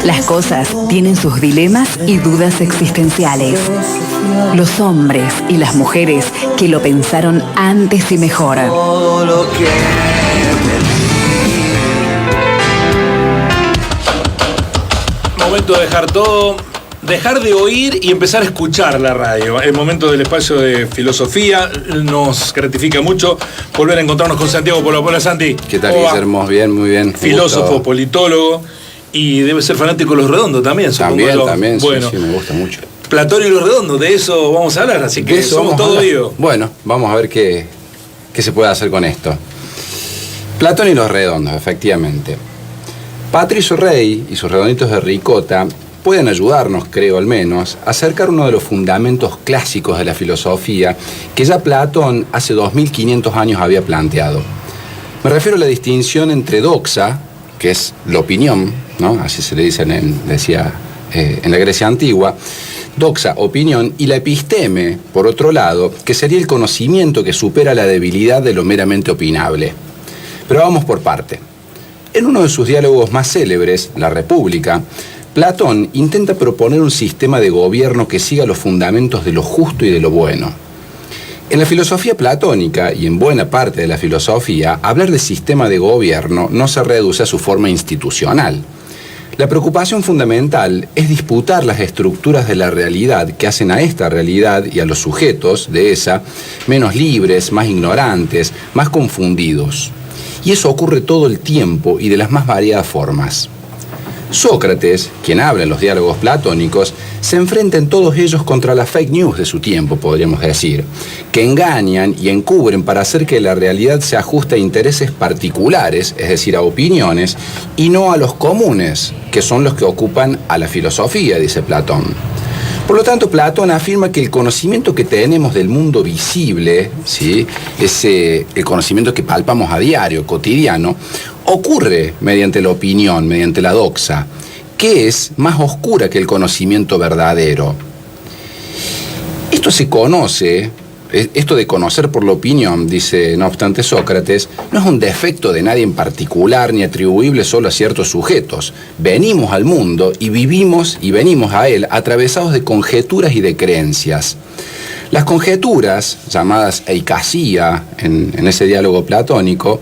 Las cosas tienen sus dilemas y dudas existenciales. Los hombres y las mujeres que lo pensaron antes y mejor. Todo lo que Momento de dejar todo, dejar de oír y empezar a escuchar la radio. El momento del espacio de filosofía nos gratifica mucho volver a encontrarnos con Santiago Polo. Hola, Santi. ¿Qué tal, Guillermo? Bien, muy bien. Filósofo, politólogo y debe ser fanático de Los Redondos también. También, bueno, sí, me gusta mucho. Platón y Los Redondos, de eso vamos a hablar, así que somos todo oído. Bueno, vamos a ver qué se puede hacer con esto. Platón y Los Redondos, efectivamente. Patricio Rey y sus redonditos de ricota pueden ayudarnos, creo al menos, a acercar uno de los fundamentos clásicos de la filosofía que ya Platón hace 2500 años había planteado. Me refiero a la distinción entre doxa, que es la opinión, ¿no? Así se le dice en la Grecia antigua, doxa, opinión, y la episteme, por otro lado, que sería el conocimiento que supera la debilidad de lo meramente opinable. Pero vamos por parte. En uno de sus diálogos más célebres, La República, Platón intenta proponer un sistema de gobierno que siga los fundamentos de lo justo y de lo bueno. En la filosofía platónica, y en buena parte de la filosofía, hablar de sistema de gobierno no se reduce a su forma institucional. La preocupación fundamental es disputar las estructuras de la realidad que hacen a esta realidad y a los sujetos de esa menos libres, más ignorantes, más confundidos. Y eso ocurre todo el tiempo y de las más variadas formas. Sócrates, quien habla en los diálogos platónicos, se enfrenta en todos ellos contra las fake news de su tiempo, podríamos decir, que engañan y encubren para hacer que la realidad se ajuste a intereses particulares, es decir, a opiniones, y no a los comunes, que son los que ocupan a la filosofía, dice Platón. Por lo tanto, Platón afirma que el conocimiento que tenemos del mundo visible, ¿sí?, el conocimiento que palpamos a diario, cotidiano, ocurre mediante la opinión, mediante la doxa, que es más oscura que el conocimiento verdadero. Esto se conoce, esto de conocer por la opinión, dice no obstante Sócrates, no es un defecto de nadie en particular ni atribuible solo a ciertos sujetos. Venimos al mundo y vivimos y venimos a él atravesados de conjeturas y de creencias. Las conjeturas, llamadas eikasía en ese diálogo platónico,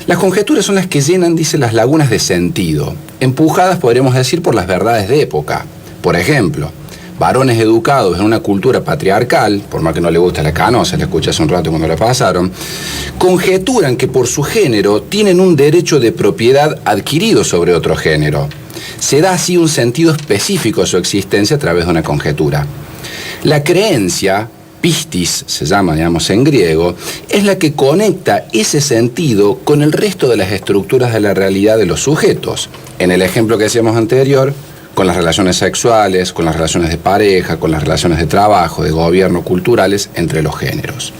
las conjeturas son las que llenan, dice, las lagunas de sentido, empujadas, podríamos decir, por las verdades de época. Por ejemplo, varones educados en una cultura patriarcal, por más que no le guste la canosa, la escuché hace un rato cuando la pasaron, conjeturan que por su género tienen un derecho de propiedad adquirido sobre otro género. Se da así un sentido específico a su existencia a través de una conjetura. La creencia, pistis se llama, digamos, en griego, es la que conecta ese sentido con el resto de las estructuras de la realidad de los sujetos. En el ejemplo que hacíamos anterior, con las relaciones sexuales, con las relaciones de pareja, con las relaciones de trabajo, de gobierno, culturales, entre los géneros.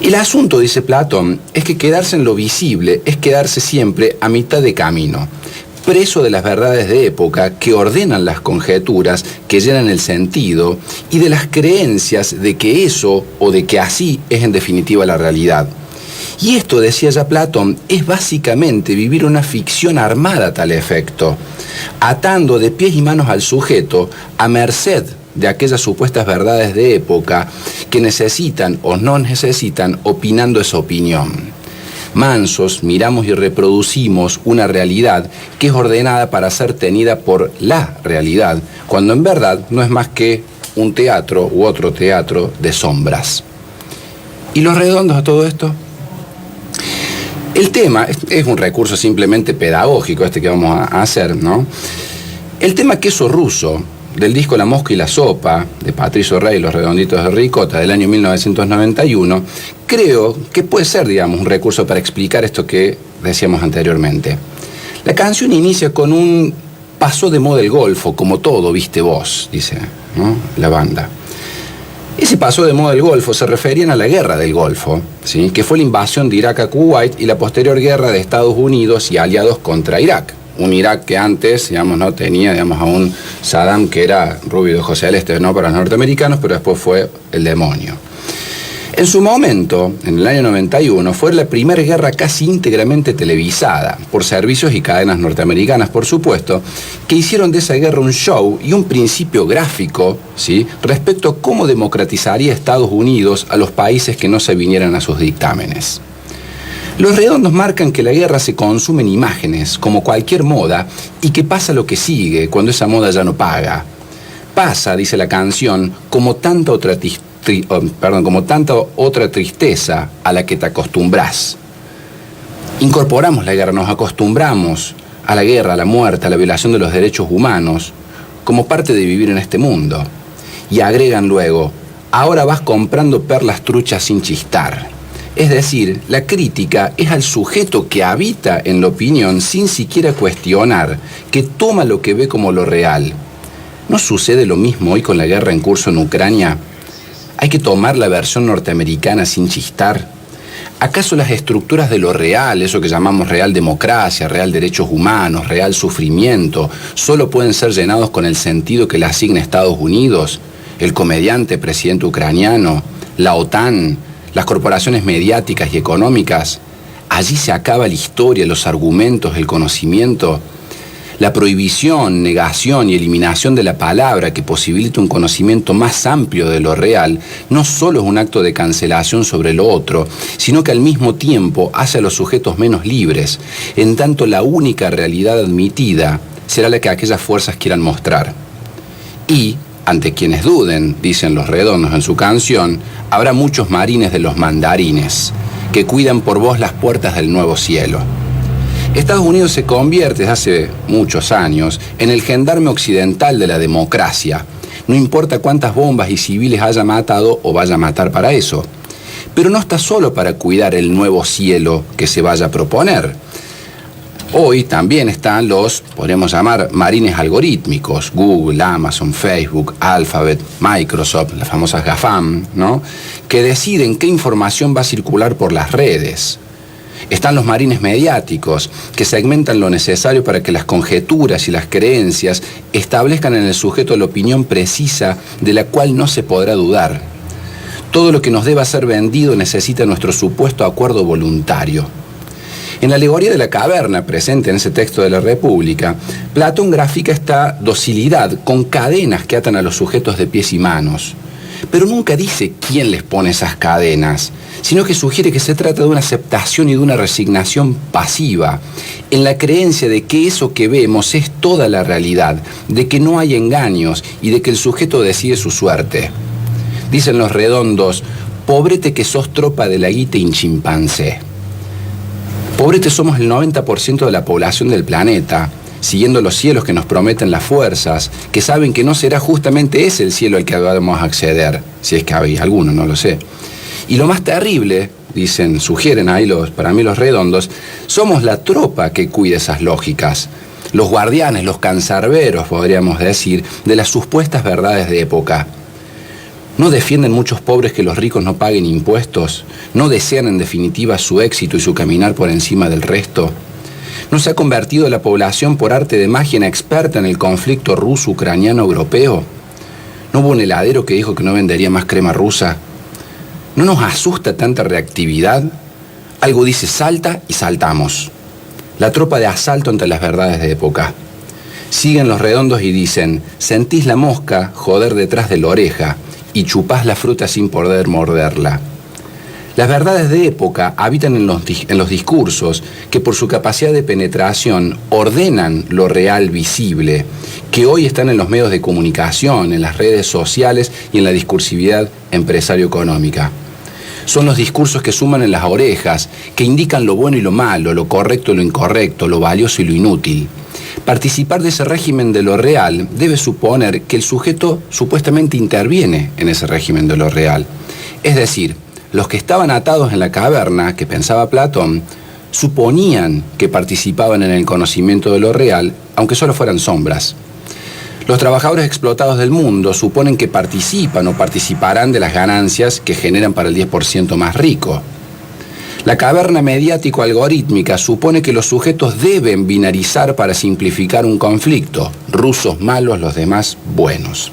El asunto, dice Platón, es que quedarse en lo visible es quedarse siempre a mitad de camino, preso de las verdades de época que ordenan las conjeturas, que llenan el sentido, y de las creencias de que eso o de que así es en definitiva la realidad. Y esto, decía ya Platón, es básicamente vivir una ficción armada a tal efecto, atando de pies y manos al sujeto a merced de aquellas supuestas verdades de época que necesitan o no necesitan opinando esa opinión. Mansos, miramos y reproducimos una realidad que es ordenada para ser tenida por la realidad, cuando en verdad no es más que un teatro u otro teatro de sombras. ¿Y los redondos a todo esto? El tema es un recurso simplemente pedagógico este que vamos a hacer, ¿no? El tema queso ruso, del disco La mosca y la sopa, de Patricio Rey y los redonditos de ricota, del año 1991, creo que puede ser, digamos, un recurso para explicar esto que decíamos anteriormente. La canción inicia con un pasó de moda el Golfo, como todo, viste vos, dice, ¿no?, la banda. Ese paso de moda del Golfo se referían a la guerra del Golfo, ¿sí?, que fue la invasión de Irak a Kuwait y la posterior guerra de Estados Unidos y aliados contra Irak. Un Irak que antes, digamos, no tenía, digamos, a un Saddam que era rubio de ojos celestes, ¿no?, para los norteamericanos, pero después fue el demonio. En su momento, en el año 91, fue la primera guerra casi íntegramente televisada, por servicios y cadenas norteamericanas, por supuesto, que hicieron de esa guerra un show y un principio gráfico, ¿sí?, respecto a cómo democratizaría Estados Unidos a los países que no se vinieran a sus dictámenes. Los redondos marcan que la guerra se consume en imágenes, como cualquier moda, y que pasa lo que sigue cuando esa moda ya no paga. Pasa, dice la canción, como tanta otra tristeza a la que te acostumbras. Incorporamos la guerra, nos acostumbramos a la guerra, a la muerte, a la violación de los derechos humanos, como parte de vivir en este mundo. Y agregan luego, ahora vas comprando perlas truchas sin chistar. Es decir, la crítica es al sujeto que habita en la opinión sin siquiera cuestionar, que toma lo que ve como lo real. ¿No sucede lo mismo hoy con la guerra en curso en Ucrania? ¿Hay que tomar la versión norteamericana sin chistar? ¿Acaso las estructuras de lo real, eso que llamamos real democracia, real derechos humanos, real sufrimiento, solo pueden ser llenados con el sentido que le asigna Estados Unidos, el comediante presidente ucraniano, la OTAN, las corporaciones mediáticas y económicas? Allí se acaba la historia, los argumentos, el conocimiento. La prohibición, negación y eliminación de la palabra que posibilita un conocimiento más amplio de lo real no solo es un acto de cancelación sobre lo otro, sino que al mismo tiempo hace a los sujetos menos libres, en tanto la única realidad admitida será la que aquellas fuerzas quieran mostrar. Y, ante quienes duden, dicen los redondos en su canción, habrá muchos marines de los mandarines que cuidan por vos las puertas del nuevo cielo. Estados Unidos se convierte desde hace muchos años en el gendarme occidental de la democracia. No importa cuántas bombas y civiles haya matado o vaya a matar para eso. Pero no está solo para cuidar el nuevo cielo que se vaya a proponer. Hoy también están los, podríamos llamar, marines algorítmicos, Google, Amazon, Facebook, Alphabet, Microsoft, las famosas GAFAM, ¿no?, que deciden qué información va a circular por las redes. Están los marines mediáticos, que segmentan lo necesario para que las conjeturas y las creencias establezcan en el sujeto la opinión precisa de la cual no se podrá dudar. Todo lo que nos deba ser vendido necesita nuestro supuesto acuerdo voluntario. En la alegoría de la caverna, presente en ese texto de la República, Platón grafica esta docilidad con cadenas que atan a los sujetos de pies y manos. Pero nunca dice quién les pone esas cadenas, sino que sugiere que se trata de una aceptación y de una resignación pasiva, en la creencia de que eso que vemos es toda la realidad, de que no hay engaños y de que el sujeto decide su suerte. Dicen los redondos, pobrete que sos tropa de la guita y chimpancé. Pobrete somos el 90% de la población del planeta, siguiendo los cielos que nos prometen las fuerzas, que saben que no será justamente ese el cielo al que vamos a acceder, si es que hay alguno, no lo sé. Y lo más terrible, dicen, sugieren ahí para mí los redondos, somos la tropa que cuida esas lógicas, los guardianes, los cancerberos, podríamos decir, de las supuestas verdades de época. ¿No defienden muchos pobres que los ricos no paguen impuestos? ¿No desean en definitiva su éxito y su caminar por encima del resto? ¿No se ha convertido la población por arte de magia en experta en el conflicto ruso-ucraniano-europeo? ¿No hubo un heladero que dijo que no vendería más crema rusa? ¿No nos asusta tanta reactividad? Algo dice salta y saltamos. La tropa de asalto ante las verdades de época. Siguen los redondos y dicen, sentís la mosca joder detrás de la oreja y chupás la fruta sin poder morderla. Las verdades de época habitan en los discursos que por su capacidad de penetración ordenan lo real visible, que hoy están en los medios de comunicación, en las redes sociales y en la discursividad empresario-económica. Son los discursos que suman en las orejas, que indican lo bueno y lo malo, lo correcto y lo incorrecto, lo valioso y lo inútil. Participar de ese régimen de lo real debe suponer que el sujeto supuestamente interviene en ese régimen de lo real. Es decir, los que estaban atados en la caverna, que pensaba Platón, suponían que participaban en el conocimiento de lo real, aunque solo fueran sombras. Los trabajadores explotados del mundo suponen que participan o participarán de las ganancias que generan para el 10% más rico. La caverna mediático-algorítmica supone que los sujetos deben binarizar para simplificar un conflicto, rusos malos, los demás buenos.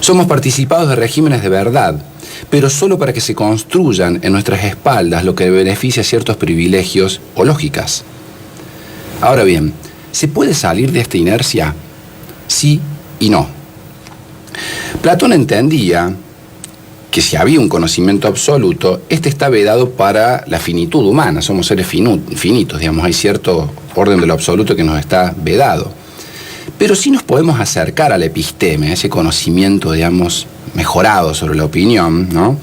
Somos participados de regímenes de verdad, pero solo para que se construyan en nuestras espaldas lo que beneficia ciertos privilegios o lógicas. Ahora bien, ¿se puede salir de esta inercia? Sí y no. Platón entendía que si había un conocimiento absoluto, este está vedado para la finitud humana. Somos seres finitos, digamos, hay cierto orden de lo absoluto que nos está vedado. Pero sí nos podemos acercar a la episteme, a ese conocimiento, digamos, mejorado sobre la opinión, ¿no?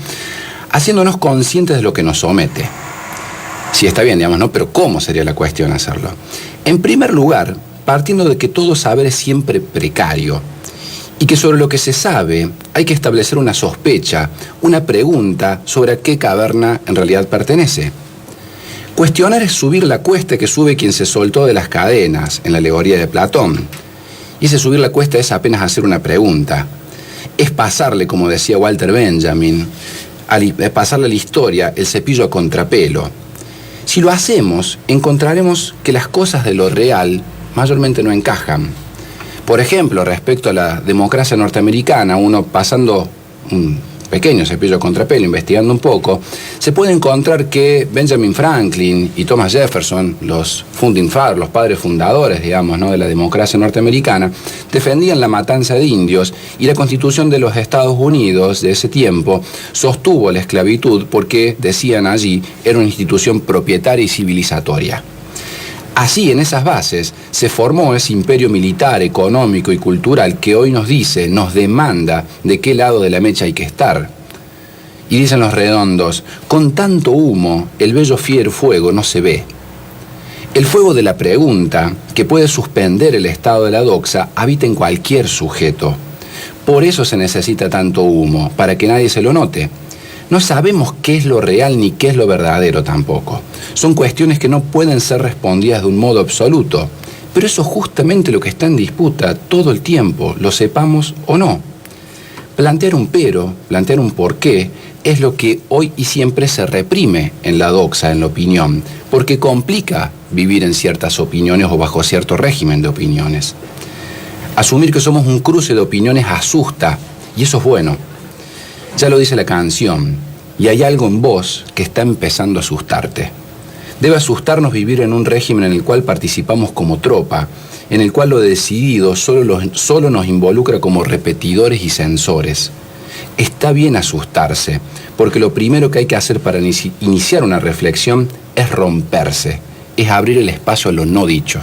Haciéndonos conscientes de lo que nos somete. Sí, está bien, digamos, ¿no? Pero ¿cómo sería la cuestión hacerlo? En primer lugar, partiendo de que todo saber es siempre precario, y que sobre lo que se sabe hay que establecer una sospecha, una pregunta sobre a qué caverna en realidad pertenece. Cuestionar es subir la cuesta que sube quien se soltó de las cadenas, en la alegoría de Platón. Y ese subir la cuesta es apenas hacer una pregunta. Es pasarle, como decía Walter Benjamin, pasarle a la historia el cepillo a contrapelo. Si lo hacemos, encontraremos que las cosas de lo real mayormente no encajan. Por ejemplo, respecto a la democracia norteamericana, uno pasando un pequeño cepillo a contrapelo, investigando un poco, se puede encontrar que Benjamin Franklin y Thomas Jefferson, los founding fathers, los padres fundadores, digamos, ¿no?, de la democracia norteamericana, defendían la matanza de indios, y la Constitución de los Estados Unidos de ese tiempo sostuvo la esclavitud porque, decían allí, era una institución propietaria y civilizatoria. Así, en esas bases, se formó ese imperio militar, económico y cultural que hoy nos dice, nos demanda de qué lado de la mecha hay que estar. Y dicen los redondos, con tanto humo, el bello fiero fuego no se ve. El fuego de la pregunta, que puede suspender el estado de la doxa, habita en cualquier sujeto. Por eso se necesita tanto humo, para que nadie se lo note. No sabemos qué es lo real ni qué es lo verdadero tampoco. Son cuestiones que no pueden ser respondidas de un modo absoluto. Pero eso es justamente lo que está en disputa todo el tiempo, lo sepamos o no. Plantear un pero, plantear un porqué, es lo que hoy y siempre se reprime en la doxa, en la opinión, porque complica vivir en ciertas opiniones o bajo cierto régimen de opiniones. Asumir que somos un cruce de opiniones asusta, y eso es bueno. Ya lo dice la canción, y hay algo en vos que está empezando a asustarte. Debe asustarnos vivir en un régimen en el cual participamos como tropa, en el cual lo decidido solo nos involucra como repetidores y censores. Está bien asustarse, porque lo primero que hay que hacer para iniciar una reflexión es romperse, es abrir el espacio a lo no dicho.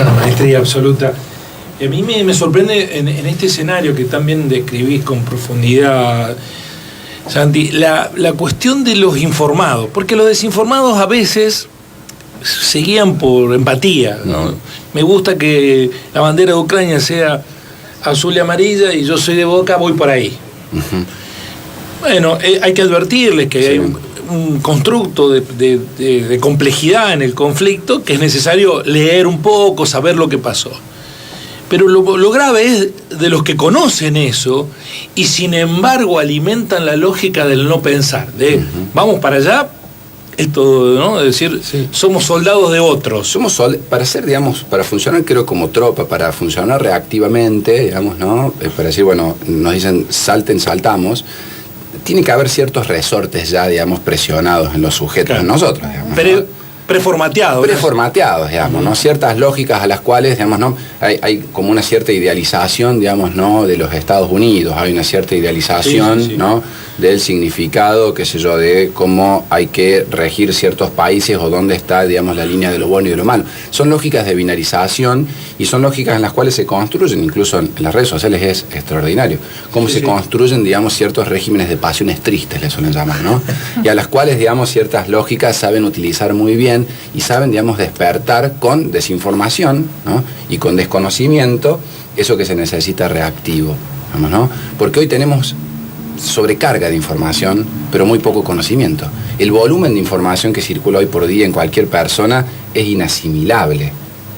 Una maestría absoluta. Y a mí me sorprende en este escenario que también describís con profundidad, Santi, la cuestión de los informados, porque los desinformados a veces se guían por empatía, ¿no? Me gusta que la bandera de Ucrania sea azul y amarilla y yo soy de Boca, voy por ahí. Uh-huh. Bueno, hay que advertirles que sí, hay un constructo de complejidad en el conflicto, que es necesario leer un poco, saber lo que pasó. Pero lo grave es de los que conocen eso y sin embargo alimentan la lógica del no pensar, de vamos para allá, esto, ¿no? Es decir, sí, somos soldados de otros. Para ser, digamos, para funcionar creo como tropa, para funcionar reactivamente, digamos, ¿no? Para decir, bueno, nos dicen salten, saltamos, tiene que haber ciertos resortes ya, digamos, presionados en los sujetos, claro, en nosotros, digamos, ¿no? Preformateados, digamos, ¿no? Ciertas lógicas a las cuales, digamos, ¿no? Hay como una cierta idealización, digamos, ¿no? De los Estados Unidos, hay una cierta idealización, sí, ¿no? Del significado, qué sé yo, de cómo hay que regir ciertos países o dónde está, digamos, la línea de lo bueno y de lo malo. Son lógicas de binarización y son lógicas en las cuales se construyen, incluso en las redes sociales es extraordinario, cómo se construyen, digamos, ciertos regímenes de pasiones tristes, le suelen llamar, ¿no? Y a las cuales, digamos, ciertas lógicas saben utilizar muy bien y saben, digamos, despertar con desinformación, ¿no? Y con desconocimiento eso que se necesita reactivo, digamos, ¿no? Porque hoy tenemos sobrecarga de información, pero muy poco conocimiento. El volumen de información que circula hoy por día en cualquier persona es inasimilable,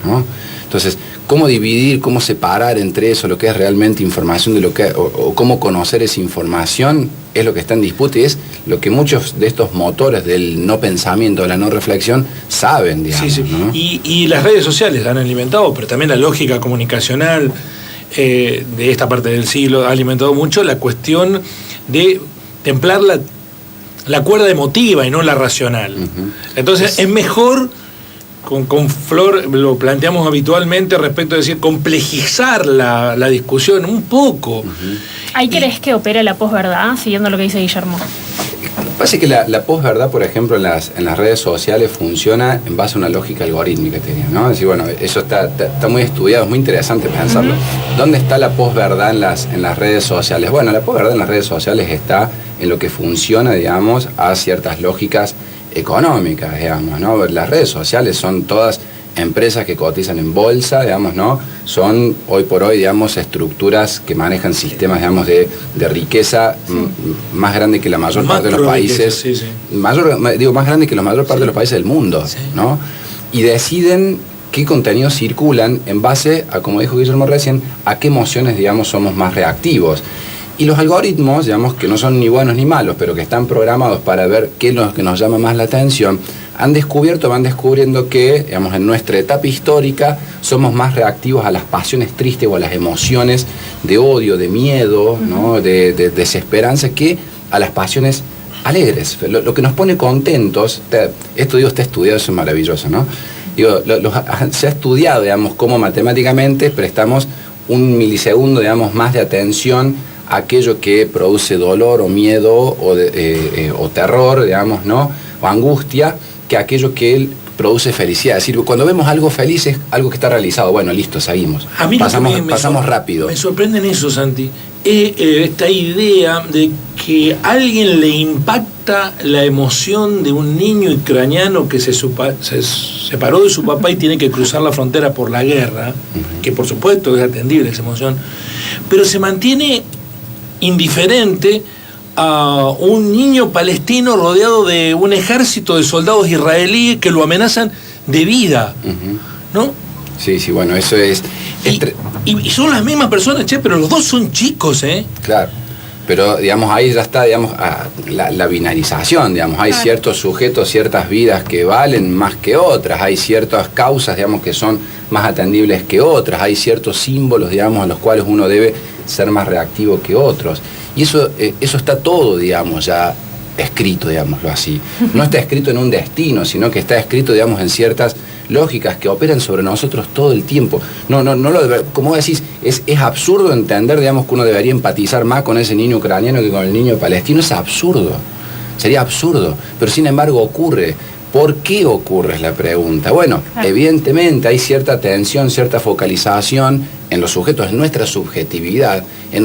¿no? Entonces, ¿cómo dividir, cómo separar entre eso, lo que es realmente información de lo que, o cómo conocer esa información, es lo que está en disputa y es lo que muchos de estos motores del no pensamiento, de la no reflexión, saben, digamos, sí, sí, ¿no? Y las redes sociales han alimentado, pero también la lógica comunicacional de esta parte del siglo ha alimentado mucho la cuestión de templar la cuerda emotiva y no la racional. Entonces es mejor, con Flor lo planteamos habitualmente respecto a decir, complejizar la discusión un poco. ¿Ahí crees que opera la posverdad, siguiendo lo que dice Guillermo? Parece que la posverdad, por ejemplo, en las redes sociales funciona en base a una lógica algorítmica, ¿no? Es decir, bueno, eso está muy estudiado, es muy interesante pensarlo. ¿Dónde está la posverdad en las redes sociales? Bueno, la posverdad en las redes sociales está en lo que funciona, digamos, a ciertas lógicas económicas, digamos, ¿no? Las redes sociales son todas empresas que cotizan en bolsa, digamos, ¿no? Son hoy por hoy, digamos, estructuras que manejan sistemas, digamos, de riqueza más grande que la mayor parte de los países, más grande que la mayor parte de los países del mundo, ¿no? Y deciden qué contenidos circulan en base a, como dijo Guillermo recién, a qué emociones, digamos, somos más reactivos. Y los algoritmos, digamos, que no son ni buenos ni malos, pero que están programados para ver qué es lo que nos llama más la atención, van descubriendo que, digamos, en nuestra etapa histórica somos más reactivos a las pasiones tristes o a las emociones de odio, de miedo, ¿no? de desesperanza, que a las pasiones alegres. Lo que nos pone contentos, esto está estudiado, eso es maravilloso, ¿no? Se ha estudiado, digamos, cómo matemáticamente prestamos un milisegundo, digamos, más de atención a aquello que produce dolor o miedo o terror, digamos, ¿no? O angustia, que aquello que produce felicidad. Es decir, cuando vemos algo feliz es algo que está realizado. Bueno, listo, seguimos. A mí pasamos rápido. Me sorprende en eso, Santi, esta idea de que a alguien le impacta la emoción de un niño ucraniano que se separó de su papá y tiene que cruzar la frontera por la guerra, que por supuesto es atendible esa emoción, pero se mantiene indiferente a un niño palestino rodeado de un ejército de soldados israelíes que lo amenazan de vida, ¿no? Sí, bueno, eso es... Y son las mismas personas, pero los dos son chicos, Claro, pero, digamos, ahí ya está, digamos, la binarización, digamos, hay ciertos sujetos, ciertas vidas que valen más que otras, hay ciertas causas, digamos, que son más atendibles que otras, hay ciertos símbolos, digamos, a los cuales uno debe ser más reactivo que otros. Y eso está todo, digamos, ya escrito, digámoslo así. No está escrito en un destino, sino que está escrito, digamos, en ciertas lógicas que operan sobre nosotros todo el tiempo. Como decís, es absurdo entender, digamos, que uno debería empatizar más con ese niño ucraniano que con el niño palestino. Es absurdo. Sería absurdo. Pero sin embargo ocurre. ¿Por qué ocurre? Es la pregunta. Bueno, evidentemente hay cierta tensión, cierta focalización en los sujetos, en nuestra subjetividad.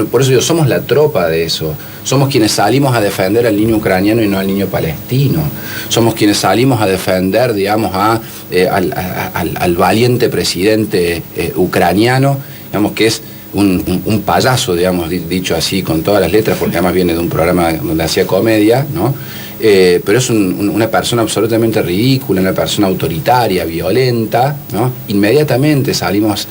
Por eso somos la tropa de eso. Somos quienes salimos a defender al niño ucraniano y no al niño palestino. Somos quienes salimos a defender, digamos, al valiente presidente ucraniano, digamos, que es un payaso, digamos, dicho así con todas las letras, porque además viene de un programa donde hacía comedia, ¿no? Pero es una persona absolutamente ridícula, una persona autoritaria, violenta, ¿no? Inmediatamente salimos,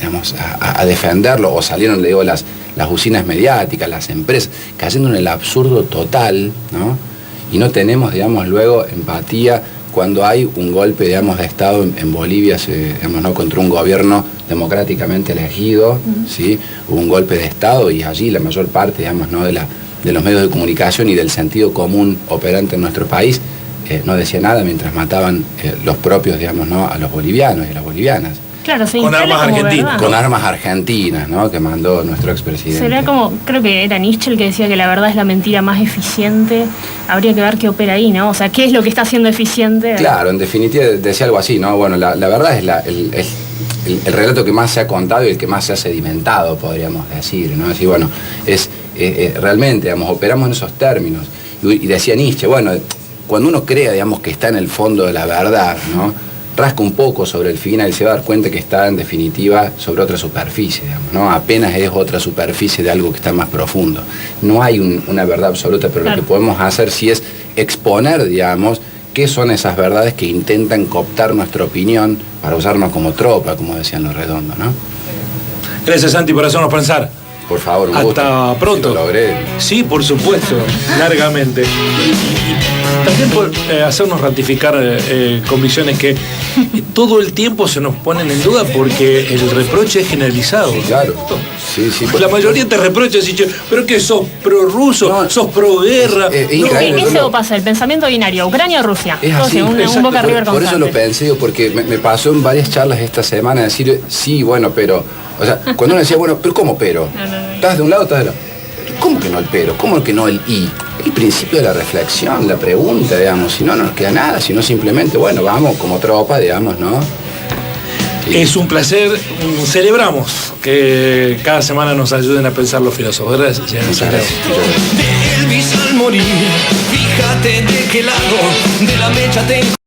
digamos, a defenderlo, o salieron, le digo, las usinas mediáticas, las empresas, cayendo en el absurdo total, ¿no? Y no tenemos, digamos, luego empatía cuando hay un golpe, digamos, de Estado en Bolivia, digamos, ¿no? Contra un gobierno democráticamente elegido, ¿sí? Hubo un golpe de Estado y allí la mayor parte, digamos, ¿no? de los medios de comunicación y del sentido común operante en nuestro país no decía nada mientras mataban los propios, digamos, ¿no? A los bolivianos y a las bolivianas. Claro, se con armas argentinas. Con armas argentinas, ¿no? Que mandó nuestro expresidente. Sería como, creo que era Nietzsche el que decía que la verdad es la mentira más eficiente. Habría que ver qué opera ahí, ¿no? O sea, ¿qué es lo que está siendo eficiente? Claro, en definitiva decía algo así, ¿no? Bueno, la verdad es el relato que más se ha contado y el que más se ha sedimentado, podríamos decir, ¿no? Así, bueno, realmente, digamos, operamos en esos términos. Y decía Nietzsche, bueno, cuando uno crea, digamos, que está en el fondo de la verdad, ¿no? Rasca un poco sobre el final y se va a dar cuenta que está, en definitiva, sobre otra superficie, digamos, ¿no? Apenas es otra superficie de algo que está más profundo. No hay una verdad absoluta, pero claro, lo que podemos hacer sí es exponer, digamos, qué son esas verdades que intentan cooptar nuestra opinión para usarnos como tropa, como decían los Redondos, ¿no? Gracias, Santi, por hacernos pensar. Por favor, un gusto. Hasta pronto. Si lo logré. Sí, por supuesto, largamente. Y también por hacernos ratificar convicciones que todo el tiempo se nos ponen en duda porque el reproche es generalizado. Claro. Sí, sí. La mayoría te reprocha, pero que sos pro-ruso, No, sos pro-guerra. increíble. Eso pasa, el pensamiento binario, Ucrania o Rusia. Es así, Entonces, un Boca River por eso lo constante. pensé, porque me pasó en varias charlas esta semana decir, sí, bueno, pero... O sea, cuando uno decía, bueno, pero ¿cómo pero? No. ¿Estás de un lado, estás de otro? ¿Cómo que no el pero? ¿Cómo que no el y? El principio de la reflexión, la pregunta, digamos. Si no nos queda nada, sino simplemente, bueno, vamos como tropa, digamos, ¿no? Es un placer, celebramos que cada semana nos ayuden a pensar los filósofos. Gracias. Muchas gracias. De Elvis al morir, fíjate de qué lado de la mecha te